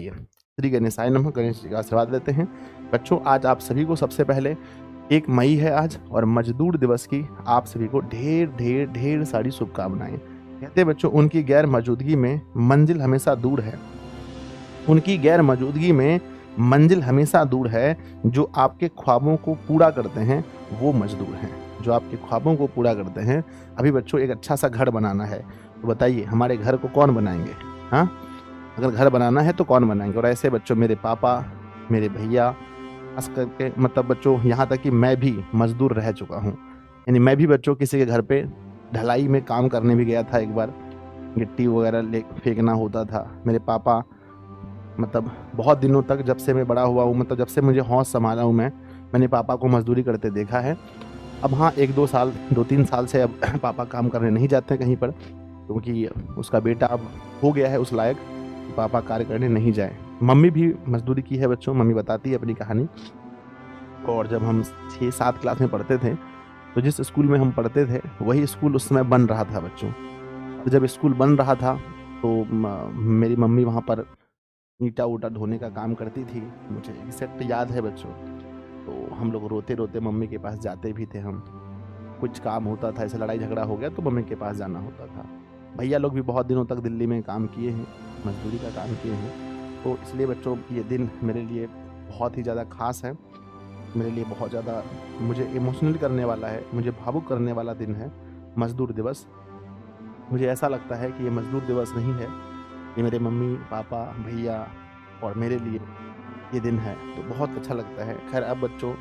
श्री गणेशाय नमः। गणेश जी का आशीर्वाद लेते हैं। बच्चों, आज आप सभी को सबसे पहले 1 मई है आज, और मजदूर दिवस की आप सभी को ढेर ढेर ढेर सारी शुभकामनाएं। कहते हैं बच्चों, उनकी गैर मौजूदगी में मंजिल हमेशा दूर है। उनकी गैर मौजूदगी में मंजिल हमेशा दूर है। जो आपके ख्वाबों को पूरा करते हैं वो मजदूर हैं। जो आपके ख्वाबों को पूरा करते हैं। अभी बच्चों एक अच्छा सा घर बनाना है, तो बताइए हमारे घर को कौन बनाएंगे? हाँ, अगर घर बनाना है तो कौन बनाएंगे? और ऐसे बच्चों मेरे पापा, मेरे भैया, खास करके मतलब बच्चों यहाँ तक कि मैं भी मजदूर रह चुका हूँ। यानी मैं भी बच्चों किसी के घर पे ढलाई में काम करने भी गया था। एक बार गिट्टी वगैरह ले फेंकना होता था। मेरे पापा मतलब बहुत दिनों तक, जब से मैं बड़ा हुआ हूँ, मतलब जब से मुझे होश संभाला हूँ मैंने पापा को मजदूरी करते देखा है। अब हाँ, 1-2 साल 2-3 साल से अब पापा काम करने नहीं जाते कहीं पर, क्योंकि उसका बेटा अब हो गया है उस लायक कि पापा कार्य करने नहीं जाए। मम्मी भी मजदूरी की है बच्चों, मम्मी बताती है अपनी कहानी। और जब हम 6-7 क्लास में पढ़ते थे, तो जिस स्कूल में हम पढ़ते थे वही स्कूल उस समय बन रहा था बच्चों। तो जब स्कूल बन रहा था तो मेरी मम्मी वहाँ पर ईंटा ऊँटा ढोने का काम करती थी। मुझे एग्जैक्ट याद है बच्चों। तो हम लोग रोते रोते मम्मी के पास जाते भी थे। हम कुछ काम होता था, ऐसे लड़ाई झगड़ा हो गया तो मम्मी के पास जाना होता था। भैया लोग भी बहुत दिनों तक दिल्ली में काम किए हैं, मजदूरी का काम किए हैं। तो इसलिए बच्चों ये दिन मेरे लिए बहुत ही ज़्यादा ख़ास है। मेरे लिए बहुत ज़्यादा मुझे इमोशनल करने वाला है, मुझे भावुक करने वाला दिन है मज़दूर दिवस। मुझे ऐसा लगता है कि ये मज़दूर दिवस नहीं है, ये मेरे मम्मी, पापा, भैया और मेरे लिए ये दिन है। तो बहुत अच्छा लगता है। खैर अब बच्चों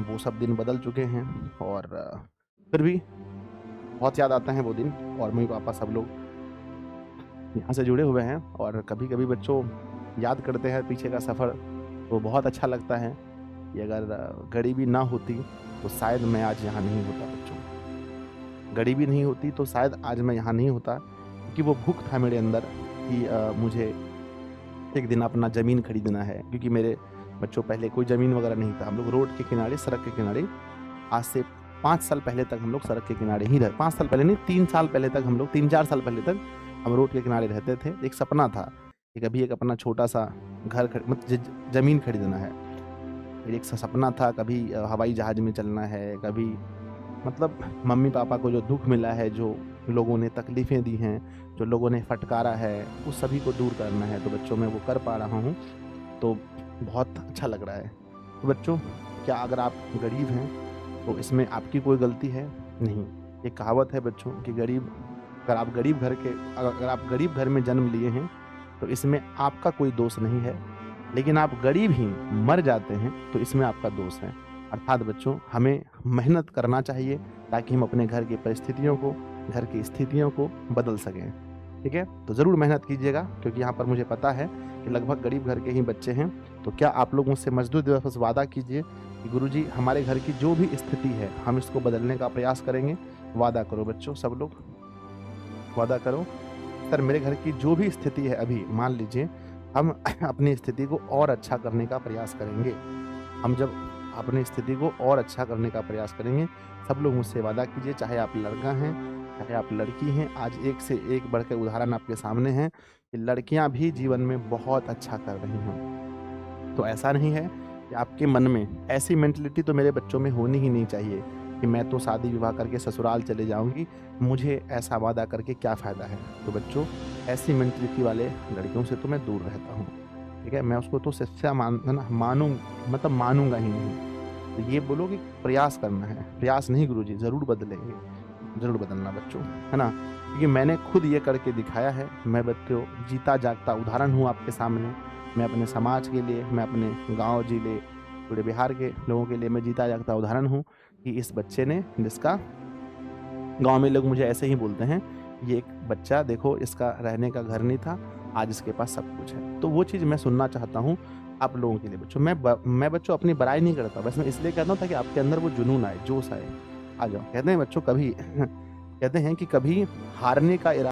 वो सब दिन बदल चुके हैं, और फिर भी बहुत याद आता है वो दिन। और मम्मी-पापा सब लोग यहाँ से जुड़े हुए हैं, और कभी-कभी बच्चों याद करते हैं पीछे का सफ़र, तो बहुत अच्छा लगता है कि अगर गरीबी ना होती तो शायद मैं आज यहाँ नहीं होता बच्चों। गरीबी नहीं होती तो शायद आज मैं यहाँ नहीं होता, क्योंकि वो भूख था मेरे अंदर कि मुझे एक दिन अपना ज़मीन खरीदना है। क्योंकि मेरे बच्चों पहले कोई ज़मीन वगैरह नहीं था। हम लोग रोड के किनारे, सड़क के किनारे, आज से 5 साल पहले तक हम लोग सड़क के किनारे ही रहे। 5 साल पहले नहीं, 3 साल पहले तक हम लोग, 3-4 साल पहले तक हम रोड के किनारे रहते थे। एक सपना था कि कभी एक अपना छोटा-सा घर मतलब ज़मीन खरीदना है। फिर एक सपना था कभी हवाई जहाज़ में चलना है, कभी मतलब मम्मी-पापा को जो दुःख मिला है, जो लोगों ने तकलीफ़ें दी हैं, जो लोगों ने फटकारा है, उस सभी को दूर करना है। तो बच्चों मैं वो कर पा रहा हूँ, तो बहुत अच्छा लग रहा है। तो बच्चों, क्या अगर आप गरीब हैं तो इसमें आपकी कोई गलती है? नहीं। एक कहावत है बच्चों कि अगर आप गरीब घर में जन्म लिए हैं तो इसमें आपका कोई दोष नहीं है। लेकिन आप गरीब ही मर जाते हैं तो इसमें आपका दोष है। अर्थात बच्चों, हमें मेहनत करना चाहिए ताकि हम अपने घर की परिस्थितियों को, घर की स्थितियों को बदल सकें। ठीक है? तो ज़रूर मेहनत कीजिएगा, क्योंकि यहाँ पर मुझे पता है कि लगभग गरीब घर के ही बच्चे हैं। तो क्या आप लोग मुझसे मज़दूर दिवस पर वादा कीजिए कि गुरुजी हमारे घर की जो भी स्थिति है हम इसको बदलने का प्रयास करेंगे। वादा करो बच्चों, सब लोग वादा करो। सर मेरे घर की जो भी स्थिति है अभी, मान लीजिए हम अपनी स्थिति को और अच्छा करने का प्रयास करेंगे। हम जब अपनी स्थिति को और अच्छा करने का प्रयास करेंगे, सब लोग मुझसे वादा कीजिए, चाहे आप लड़का हैं, चाहे आप लड़की हैं। आज एक से एक बढ़कर उदाहरण आपके सामने हैं कि लड़कियां भी जीवन में बहुत अच्छा कर रही हैं। तो ऐसा नहीं है कि आपके मन में ऐसी मेंटलिटी तो मेरे बच्चों में होनी ही नहीं चाहिए कि मैं तो शादी विवाह करके ससुराल चले जाऊंगी, मुझे ऐसा वादा करके क्या फ़ायदा है। तो बच्चों, ऐसी मेंटलिटी वाले लड़कियों से तो मैं दूर रहता हूँ। ठीक है? मैं उसको तो शिक्षा मानूंगा ही नहीं। तो ये बोलो कि प्रयास करना है। प्रयास नहीं गुरुजी, ज़रूर बदलेंगे, ज़रूर बदलना बच्चों, है ना? क्योंकि मैंने खुद ये करके दिखाया है। मैं बच्चों जीता जागता उदाहरण हूँ आपके सामने। मैं अपने समाज के लिए, मैं अपने गाँव जिले, पूरे बिहार के लोगों के लिए मैं जीता जागता उदाहरण हूँ कि इस बच्चे ने, जिसका गाँव में लोग मुझे ऐसे ही बोलते हैं, ये एक बच्चा देखो, इसका रहने का घर नहीं था, आज इसके पास सब कुछ है। तो वो चीज़ मैं सुनना चाहता हूँ आप लोगों के लिए बच्चों। मैं बच्चों अपनी बड़ाई नहीं करता, बस मैं इसलिए कहता हूँ ताकि आपके अंदर वो जुनून आए, जोश आए। आ जाओ। कहते हैं बच्चों, कभी कहते हैं कि कभी हारने का इरादा